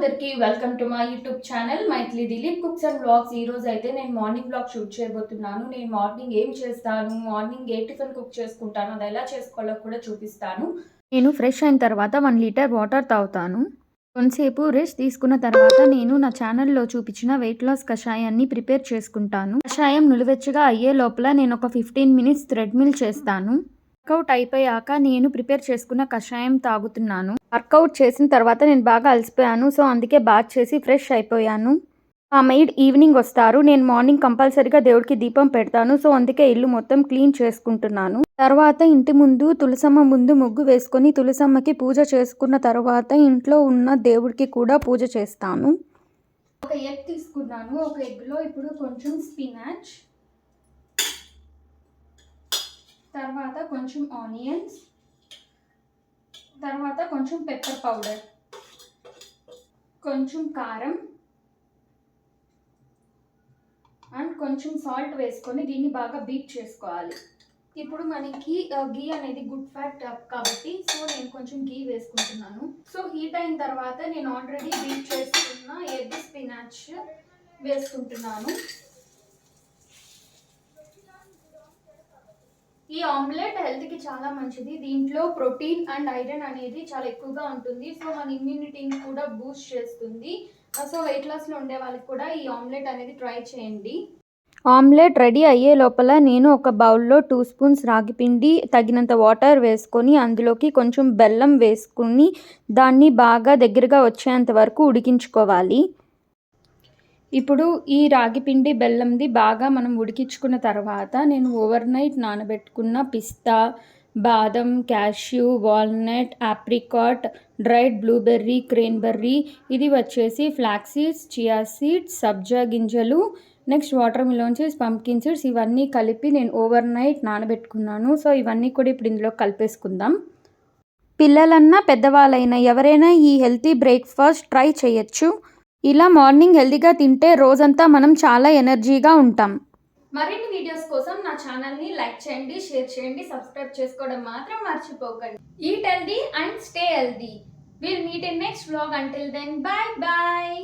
అందరికీ welcome to my YouTube channel Maithili Dilip cooks and vlogs. ఈ రోజు అయితే నేను మార్నింగ్ వ్లాగ్ షూట్ చేయబోతున్నాను. నేను మార్నింగ్ ఏం చేస్తాను, మార్నింగ్ ఏ టిఫిన్ కుక్ చేసుకుంటాను, అది ఎలా చేసుకోవాలో కూడా చూపిస్తాను. నేను ఫ్రెష్ అయిన తర్వాత 1 లీటర్ వాటర్ తాగుతాను. కొంతసేపు రెస్ట్ తీసుకున్న తర్వాత నేను నా ఛానల్లో చూపించిన వెయిట్ లాస్ కషాయాన్ని ప్రిపేర్ చేసుకుంటాను. కషాయం నులివెచ్చగా అయ్యే లోపల నేను ఒక 15 మినిట్స్ థ్రెడ్మిల్ చేస్తాను. వర్కౌట్ అయిపోయాక నేను ప్రిపేర్ చేసుకున్న కషాయం తాగుతున్నాను. వర్కౌట్ చేసిన తర్వాత నేను బాగా అలసిపోయాను. సో అందుకే బాత్ చేసి ఫ్రెష్ అయిపోయాను. మా మెయిడ్ ఈవినింగ్ వస్తారు. నేను మార్నింగ్ కంపల్సరీగా దేవుడికి దీపం పెడతాను. సో అందుకే ఇల్లు మొత్తం క్లీన్ చేసుకుంటున్నాను. తర్వాత ఇంటి ముందు తులసమ్మ ముందు ముగ్గు వేసుకొని తులసమ్మకి పూజ చేసుకున్న తర్వాత ఇంట్లో ఉన్న దేవుడికి కూడా పూజ చేస్తాను. ఒక ఎగ్ తీసుకున్నాను. ఒక ఎగ్లో ఇప్పుడు కొంచెం స్పినాచ్, తర్వాత కొంచెం ఆనియన్స్, తర్వాత కొంచెం పెప్పర్ పౌడర్, కొంచెం కారం అండ్ కొంచెం సాల్ట్ వేసుకొని దీన్ని బాగా బీట్ చేసుకోవాలి. ఇప్పుడు మనకి గీ అనేది గుడ్ ఫ్యాట్ కాబట్టి సో నేను కొంచెం గీ వేసుకుంటున్నాను. సో హీట్ అయిన తర్వాత నేను ఆల్రెడీ బీట్ చేసుకున్న ఎగ్ స్పినాచ్ వేసుకుంటున్నాను. ఈ ఆమ్లెట్ హెల్త్కి చాలా మంచిది. దీంట్లో ప్రోటీన్ అండ్ ఐరన్ అనేది చాలా ఎక్కువగా ఉంటుంది. సో మన ఇమ్యూనిటీని కూడా బూస్ట్ చేస్తుంది. సో వెయిట్ లాస్లో ఉండే వాళ్ళకి కూడా ఈ ఆమ్లెట్ అనేది ట్రై చేయండి. ఆమ్లెట్ రెడీ అయ్యే లోపల నేను ఒక బౌల్లో 2 స్పూన్స్ రాగి పిండి, తగినంత వాటర్ వేసుకొని అందులోకి కొంచెం బెల్లం వేసుకుని దాన్ని బాగా దగ్గరగా వచ్చేంత వరకు ఉడికించుకోవాలి. ఇప్పుడు ఈ రాగి పిండి బెల్లంది బాగా మనం ఉడికించుకున్న తర్వాత నేను ఓవర్ నైట్ నానబెట్టుకున్న పిస్తా, బాదం, cashew, walnut, apricot, dried blueberry, cranberry, ఇది వచ్చేసి ఫ్లాక్స్ సీడ్స్, చియా సీడ్స్, సబ్జా గింజలు, next water melon seeds, pumpkin seeds, ఇవన్నీ కలిపి నేను ఓవర్ నైట్ నానబెట్టుకున్నాను. సో ఇవన్నీ కూడా ఇప్పుడు ఇందులో కలిపేసుకుందాం. పిల్లలన్నా పెద్దవాళ్ళైనా ఎవరైనా ఈ హెల్తీ బ్రేక్ఫాస్ట్ ట్రై చేయొచ్చు. ఇలా మార్నింగ్ హెల్తీగా తింటే రోజంతా మనం చాలా ఎనర్జీగా ఉంటాం. మరిన్ని వీడియోస్ కోసం నా ఛానల్ని లైక్ చేయండి, షేర్ చేయండి, సబ్స్క్రైబ్ చేసుకోవడం మాత్రం మర్చిపోకండి. Eat healthy and stay healthy. Will meet in next vlog. Until then, bye bye.